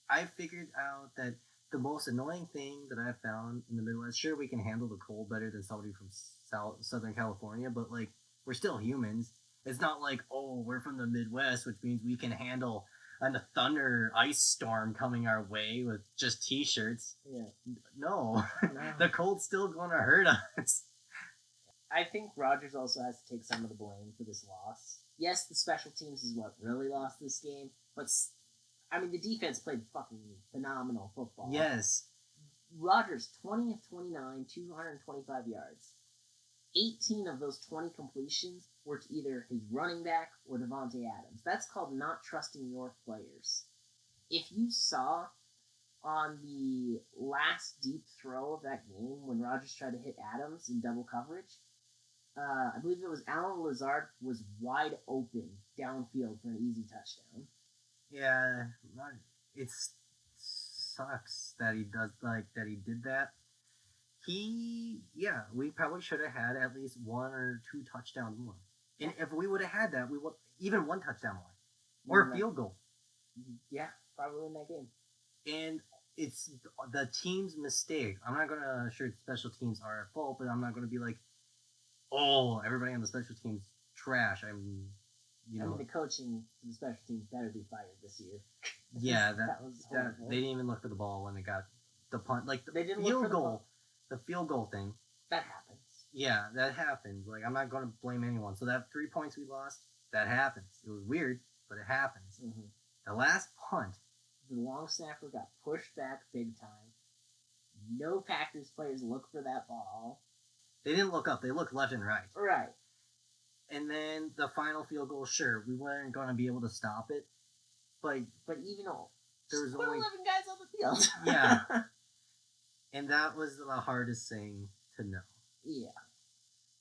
I figured out that the most annoying thing that I've found in the Midwest, sure, we can handle the cold better than somebody from Southern California, but like, we're still humans. It's not like, oh, we're from the Midwest, which means we can handle a thunder ice storm coming our way with just t-shirts. Yeah. No, No. the cold's still going to hurt us. I think Rogers also has to take some of the blame for this loss. Yes, the special teams is what really lost this game, but I mean, the defense played fucking phenomenal football. Yes. Rogers, 20 of 29, 225 yards. 18 of those 20 completions were to either his running back or Devontae Adams. That's called not trusting your players. If you saw on the last deep throw of that game when Rogers tried to hit Adams in double coverage, I believe it was Alan Lazard was wide open downfield for an easy touchdown. Yeah, it sucks that he did that. We probably should have had at least one or two touchdowns more. And if we would have had that, we would even one touchdown more. Or a field goal. Yeah, probably in that game. And it's the team's mistake. I'm not going to assure special teams are at fault, but I'm not going to be like, oh, everybody on the special teams trash. I mean, the coaching for the special teams better be fired this year. Yeah, that was horrible. they didn't even look for the ball when they got the punt. Like, they didn't look for the ball. The field goal thing. That happens. Yeah, that happens. Like, I'm not going to blame anyone. So that 3 points we lost, that happens. It was weird, but it happens. Mm-hmm. The last punt, the long snapper got pushed back big time. No Packers players look for that ball. They didn't look up. They looked left and right. Right. And then the final field goal, sure, we weren't going to be able to stop it. But even though there was only 11 guys on the field. Yeah. And that was the hardest thing to know. Yeah.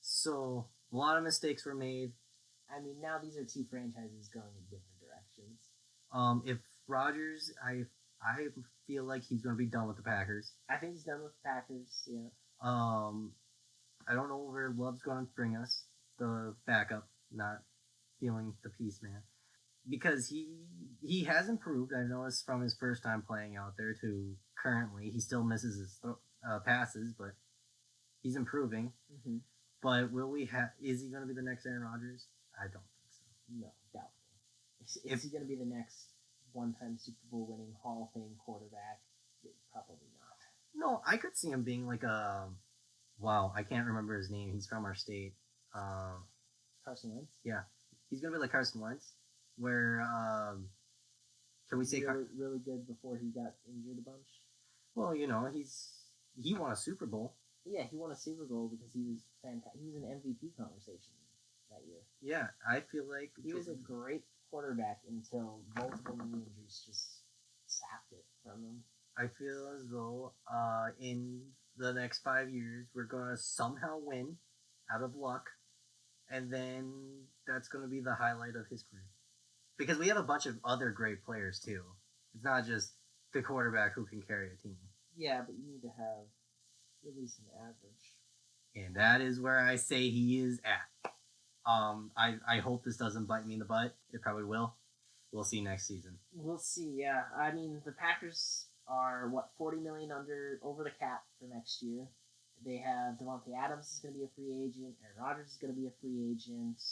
So, a lot of mistakes were made. I mean, now these are two franchises going in different directions. If Rodgers, I feel like he's going to be done with the Packers. I think he's done with the Packers, yeah. I don't know where Love's going to bring us, the backup, not feeling the peace man. Because he has improved. I noticed from his first time playing out there to currently. He still misses his passes, but he's improving. Mm-hmm. But is he going to be the next Aaron Rodgers? I don't think so. No, doubtful. Is he going to be the next one-time Super Bowl winning Hall of Fame quarterback? Probably not. No, I could see him being like wow, I can't remember his name. He's from our state. Carson Wentz? Yeah. He's going to be like Carson Wentz, where, can we say... really good before he got injured a bunch? Well, he won a Super Bowl. Yeah, he won a Super Bowl because he was fantastic. He was in MVP conversation that year. Yeah, I feel like... He was a great quarterback until multiple knee injuries just sapped it from him. I feel as though in the next 5 years, we're going to somehow win out of luck, and then that's going to be the highlight of his career. Because we have a bunch of other great players, too. It's not just the quarterback who can carry a team. Yeah, but you need to have at least an average. And that is where I say he is at. I hope this doesn't bite me in the butt. It probably will. We'll see next season. We'll see, yeah. I mean, the Packers are, $40 million over the cap for next year. They have Devontae Adams is going to be a free agent. Aaron Rodgers is going to be a free agent.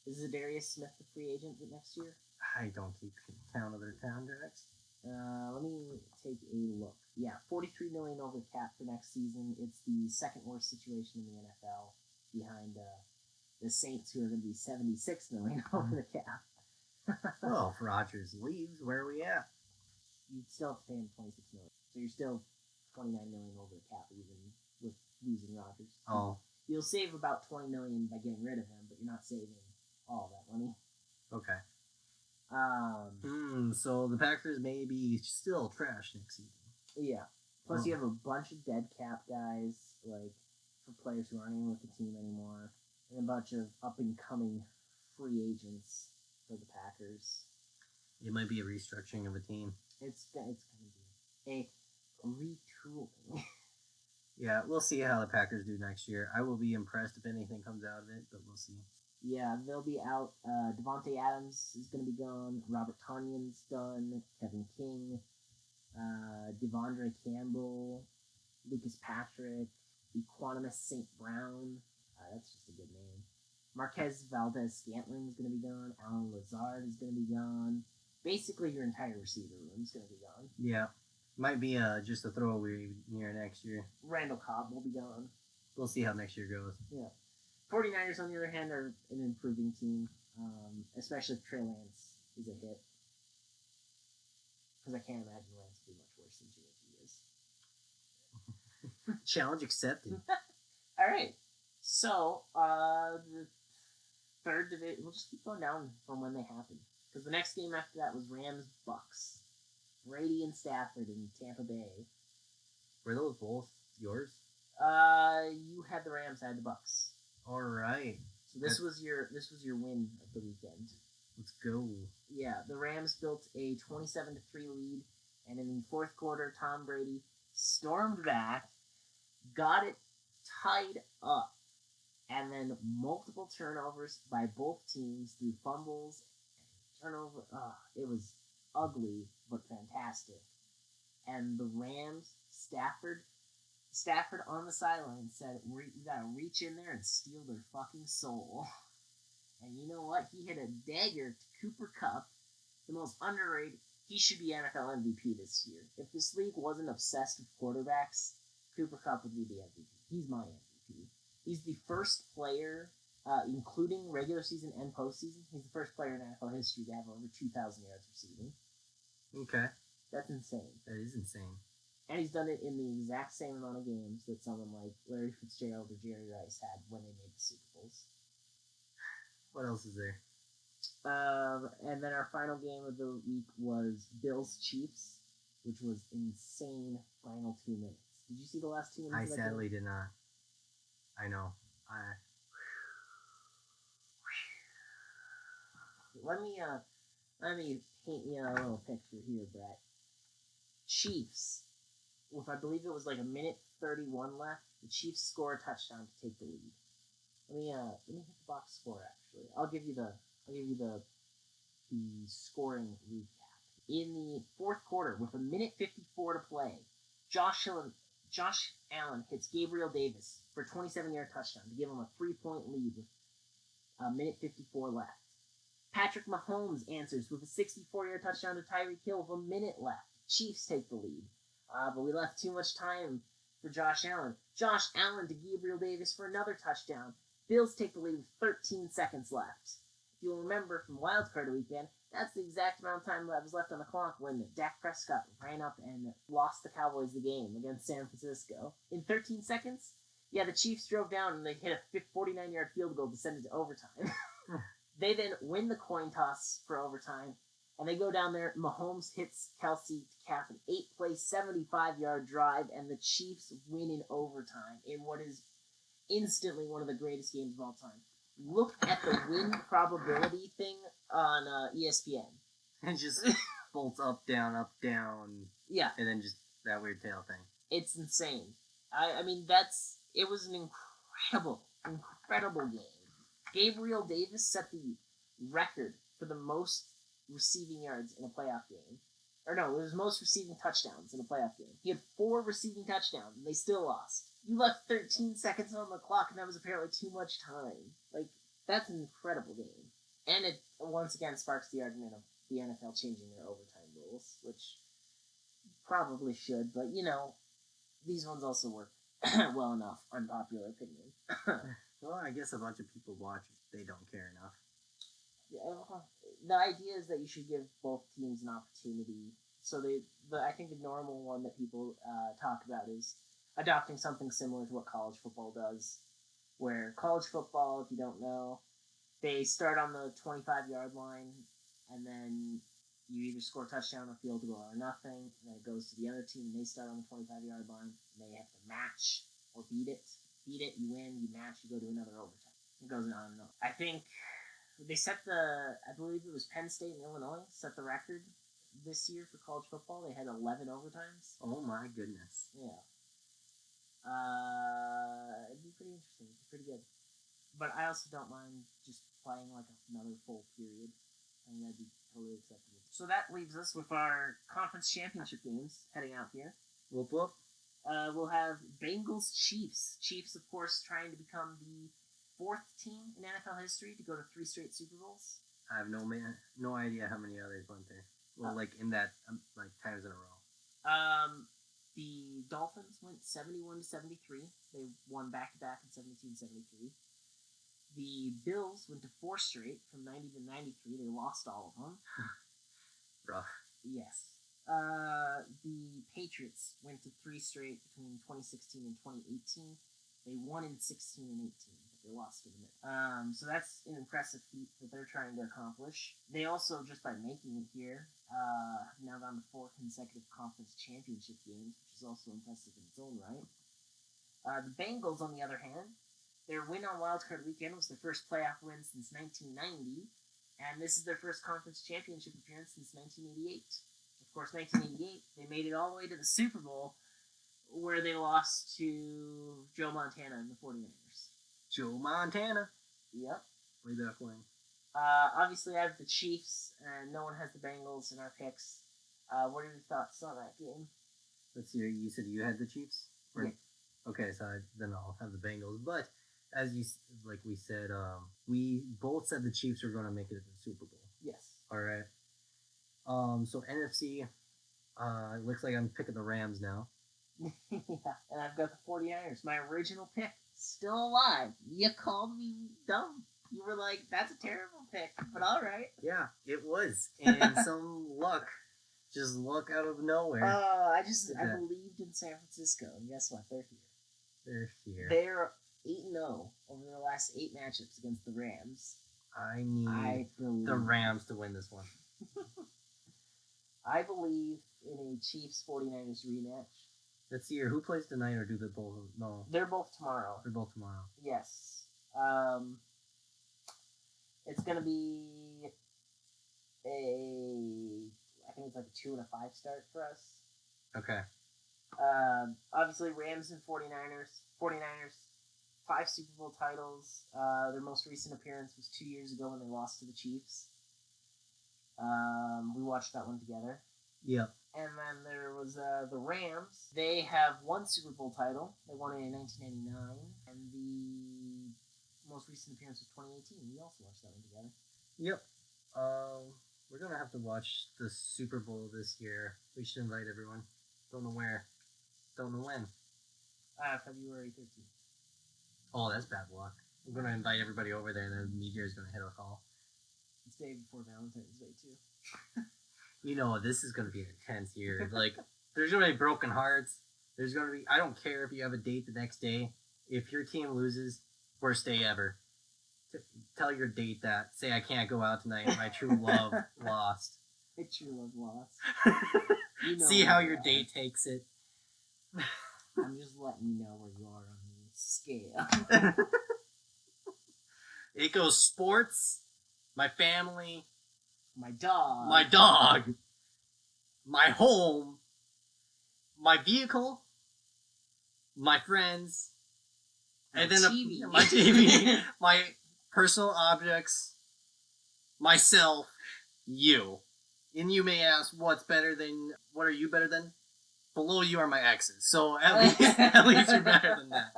Is Zadarius Smith the free agent next year? I don't keep count of their contracts. Let me take a look. Yeah, $43 million over the cap for next season. It's the second worst situation in the NFL, behind the Saints, who are going to be $76 million over the cap. Well, if Rodgers leaves, where are we at? You'd still have to pay him $26 million, so you're still $29 million over the cap, even with losing Rodgers. Oh, you'll save about $20 million by getting rid of him, but you're not saving all that money. Okay. So the Packers may be still trash next season. Yeah. Plus, Oh. you have a bunch of dead cap guys, like for players who aren't even with the team anymore, and a bunch of up and coming free agents for the Packers. It might be a restructuring of a team. It's going to be a retooling. Yeah, we'll see how the Packers do next year. I will be impressed if anything comes out of it, but we'll see. Yeah, they'll be out. Devontae Adams is going to be gone. Robert Tonyan's done. Kevin King. Devondre Campbell. Lucas Patrick. Equanimous St. Brown. That's just a good name. Marquez Valdez-Scantling is going to be gone. Alan Lazard is going to be gone. Basically, your entire receiver room is going to be gone. Yeah. Might be just a throwaway year next year. Randall Cobb will be gone. We'll see how next year goes. Yeah. 49ers, on the other hand, are an improving team, especially if Trey Lance is a hit. Because I can't imagine Lance will be much worse than Jimmy is. Challenge accepted. All right. So, the third division, we'll just keep going down from when they happened. Because the next game after that was Rams-Bucks. Brady and Stafford in Tampa Bay. Were those both yours? You had the Rams, I had the Bucks. All right. So this was your win of the weekend. Let's go. Yeah, the Rams built a 27-3 lead, and in the fourth quarter, Tom Brady stormed back, got it tied up, and then multiple turnovers by both teams through fumbles and turnover. It was ugly but fantastic. And the Rams, Stafford on the sideline said, "We gotta reach in there and steal their fucking soul." And you know what? He hit a dagger to Cooper Kupp, the most underrated. He should be NFL MVP this year. If this league wasn't obsessed with quarterbacks, Cooper Kupp would be the MVP. He's my MVP. He's the first player, including regular season and postseason, he's the first player in NFL history to have over 2,000 yards receiving. Okay. That's insane. That is insane. And he's done it in the exact same amount of games that someone like Larry Fitzgerald or Jerry Rice had when they made the Super Bowls. What else is there? And then our final game of the week was Bills-Chiefs, which was insane final 2 minutes. Did you see the last 2 minutes? I sadly did not. I know. Let me paint you a little picture here, Brett. Chiefs, with I believe it was like a minute 31 left, the Chiefs score a touchdown to take the lead. Let me hit the box score actually. I'll give you the scoring recap. In the fourth quarter, with a minute 54 to play, Josh Allen hits Gabriel Davis for a 27-yard touchdown to give him a 3-point lead with a minute 54 left. Patrick Mahomes answers with a 64-yard touchdown to Tyreek Hill with a minute left. Chiefs take the lead. But we left too much time for Josh Allen. Josh Allen to Gabriel Davis for another touchdown. Bills take the lead with 13 seconds left. If you'll remember from Wildcard Weekend, that's the exact amount of time that was left on the clock when Dak Prescott ran up and lost the Cowboys the game against San Francisco. In 13 seconds, the Chiefs drove down and they hit a 49-yard field goal to send it to overtime. They then win the coin toss for overtime, and they go down there. Mahomes hits Kelsey to cap an 8-play, 75-yard drive, and the Chiefs win in overtime in what is instantly one of the greatest games of all time. Look at the win probability thing on ESPN. And just bolts up, down, Yeah. and then just that weird tail thing. It's insane. I mean, it was an incredible game. Gabriel Davis set the record for the most receiving yards in a playoff game. Or no, it was most receiving touchdowns in a playoff game. He had 4 receiving touchdowns, and they still lost. You left 13 seconds on the clock, and that was apparently too much time. Like, that's an incredible game. And it, once again, sparks the argument of the NFL changing their overtime rules, which probably should, but, these ones also work well enough, unpopular opinion. Well, I guess a bunch of people watch it. They don't care enough. The idea is that you should give both teams an opportunity. So I think the normal one that people talk about is adopting something similar to what college football does, where college football, if you don't know, they start on the 25-yard line, and then You either score a touchdown or field goal or nothing, and then it goes to the other team, and they start on the 25-yard line, and they have to match or beat it. Beat it, you win, you match, you go to another overtime. It goes on and on. I think they set I believe it was Penn State and Illinois, set the record this year for college football. They had 11 overtimes. Oh my goodness. Yeah. It'd be pretty interesting. It'd be pretty good. But I also don't mind just playing like another full period. I think that'd be totally acceptable. So that leaves us with our conference championship games heading out here. Whoop whoop. We'll have Bengals Chiefs. Chiefs, of course, trying to become the 4th team in NFL history to go to 3 straight Super Bowls. I have no idea how many others went there. Well, like in that times in a row. The Dolphins went 71-73. They won back-to-back in 72 and 73. The Bills went to 4 straight from 90 to 93. They lost all of them. Rough. Yes. The Patriots went to 3 straight between 2016 and 2018. They won in 16 and 18, but they lost in the middle. So that's an impressive feat that they're trying to accomplish. They also, just by making it here, have now gone to 4 consecutive conference championship games, which is also impressive in its own right. The Bengals, on the other hand, their win on Wildcard Weekend was their first playoff win since 1990, and this is their first conference championship appearance since 1988. Of course, 1988, they made it all the way to the Super Bowl, where they lost to Joe Montana and the 49ers. Joe Montana. Yep. Way back when. Obviously, I have the Chiefs, and no one has the Bengals in our picks. What are your thoughts on that game? Let's see. You said you had the Chiefs? Yeah. Okay, so then I'll have the Bengals. But as we said, we both said the Chiefs were going to make it to the Super Bowl. Yes. All right. So NFC, it looks like I'm picking the Rams now. Yeah, and I've got the 49ers. My original pick, still alive. You called me dumb. You were like, that's a terrible pick, but all right. Yeah, it was. And some luck, just luck out of nowhere. I believed in San Francisco, and guess what? They're here. They're here. They're 8-0 over their last 8 matchups against the Rams. I need the Rams to win this one. I believe in a Chiefs-49ers rematch. Let's see here. Who plays tonight, or do they both? No. They're both tomorrow. They're both tomorrow. Yes. It's going to be I think it's like a 2 and a 5 start for us. Okay. Obviously, Rams and 49ers. 49ers, 5 Super Bowl titles. Their most recent appearance was 2 years ago when they lost to the Chiefs. We watched that one together. Yep. And then there was the Rams. They have 1 Super Bowl title. They won it in 1999. And the most recent appearance was 2018. We also watched that one together. Yep. We're going to have to watch the Super Bowl this year. We should invite everyone. Don't know where. Don't know when. February 13th. Oh, that's bad luck. I'm going to invite everybody over there, and then the media is going to hit us all. It's the day before Valentine's Day, too. You know, this is going to be an intense year. Like, there's going to be broken hearts. There's going to be... I don't care if you have a date the next day. If your team loses, worst day ever. Tell your date that. Say, I can't go out tonight. My true love lost. My true love lost. You know see how your date takes it. I'm just letting you know where you are on the scale. It goes sports, my family, my dog, my home, my vehicle, my friends, and then TV. My TV, my personal objects, myself, you. And you may ask, what are you better than? Below you are my exes. So at least you're better than that.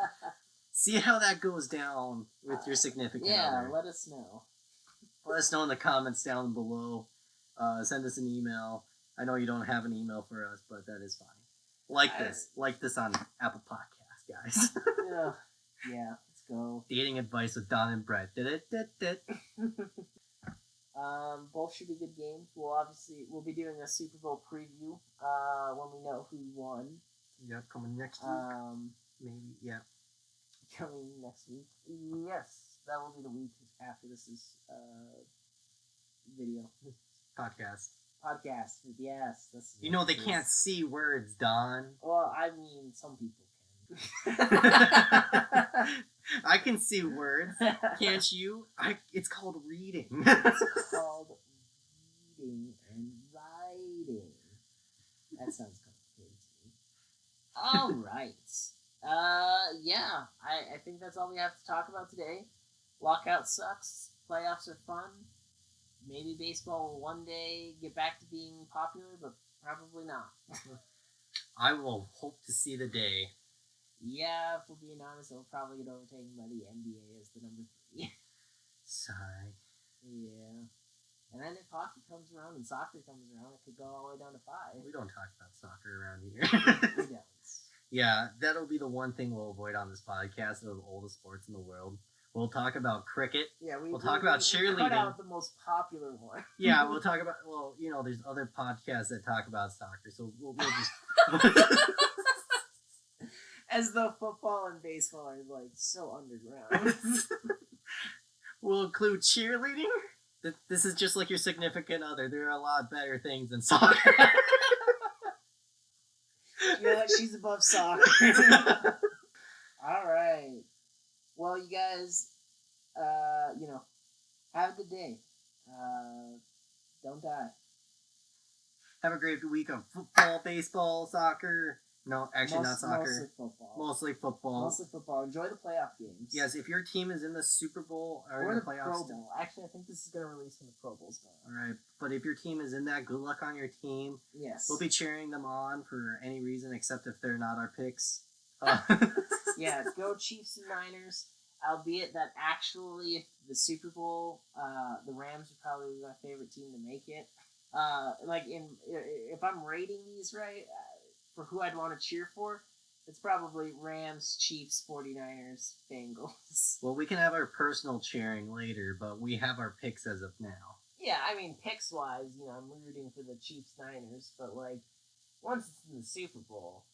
See how that goes down with your significant other. Yeah, let us know. Let us know in the comments down below. Send us an email. I know you don't have an email for us, but that is fine. Like this on Apple Podcasts, guys. Yeah, let's go. Dating advice with Don and Brett. Both should be good games. We'll be doing a Super Bowl preview when we know who won. Yep, coming next week. Maybe, yeah. Coming next week. Yes, that will be the week after this is video. Podcast. podcast with the S. That's You know they can't see words, Don. Well, I mean, some people can. I can see words. Can't you? It's called reading. It's called reading and writing. That sounds complicated to me. All right. Yeah. I think that's all we have to talk about today. Lockout sucks. Playoffs are fun. Maybe baseball will one day get back to being popular, but probably not. I will hope to see the day. Yeah, if we're being honest, it'll probably get overtaken by the NBA as the number 3. Sigh. Yeah. And then if hockey comes around and soccer comes around, it could go all the way down to 5. We don't talk about soccer around here. We don't. Yeah, that'll be the one thing we'll avoid on this podcast of all the sports in the world. We'll talk about cricket. Yeah, we'll talk about cheerleading. Cut out the most popular one. Yeah, we'll talk about. Well, you know, there's other podcasts that talk about soccer, so we'll just. As though football and baseball are like so underground. We'll include cheerleading. This is just like your significant other. There are a lot better things than soccer. You know what? She's above soccer. All right. Well, you guys, have a good day. Don't die. Have a great week of football, baseball, soccer. No, actually not soccer. Mostly football. Mostly football. Mostly football. Enjoy the playoff games. Yes, if your team is in the Super Bowl or in the playoffs. Pro Bowl. Actually, I think this is going to release when the Pro Bowl's going on. All right, but if your team is in that, good luck on your team. Yes. We'll be cheering them on for any reason except if they're not our picks. Yeah, go Chiefs and Niners. Albeit that actually, if the Super Bowl, the Rams would probably be my favorite team to make it. If I'm rating these right, for who I'd want to cheer for, it's probably Rams, Chiefs, 49ers, Bengals. Well, we can have our personal cheering later, but we have our picks as of now. Yeah, I mean, picks-wise, I'm rooting for the Chiefs-Niners, but, once it's in the Super Bowl,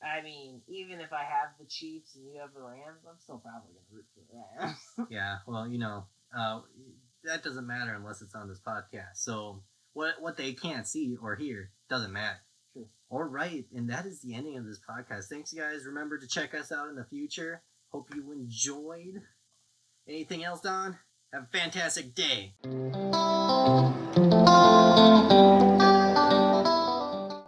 I mean, even if I have the Chiefs and you have the Rams, I'm still probably going to root for the Rams. Yeah, well, that doesn't matter unless it's on this podcast. So what they can't see or hear doesn't matter. True. All right, and that is the ending of this podcast. Thanks, guys. Remember to check us out in the future. Hope you enjoyed. Anything else, Don? Have a fantastic day.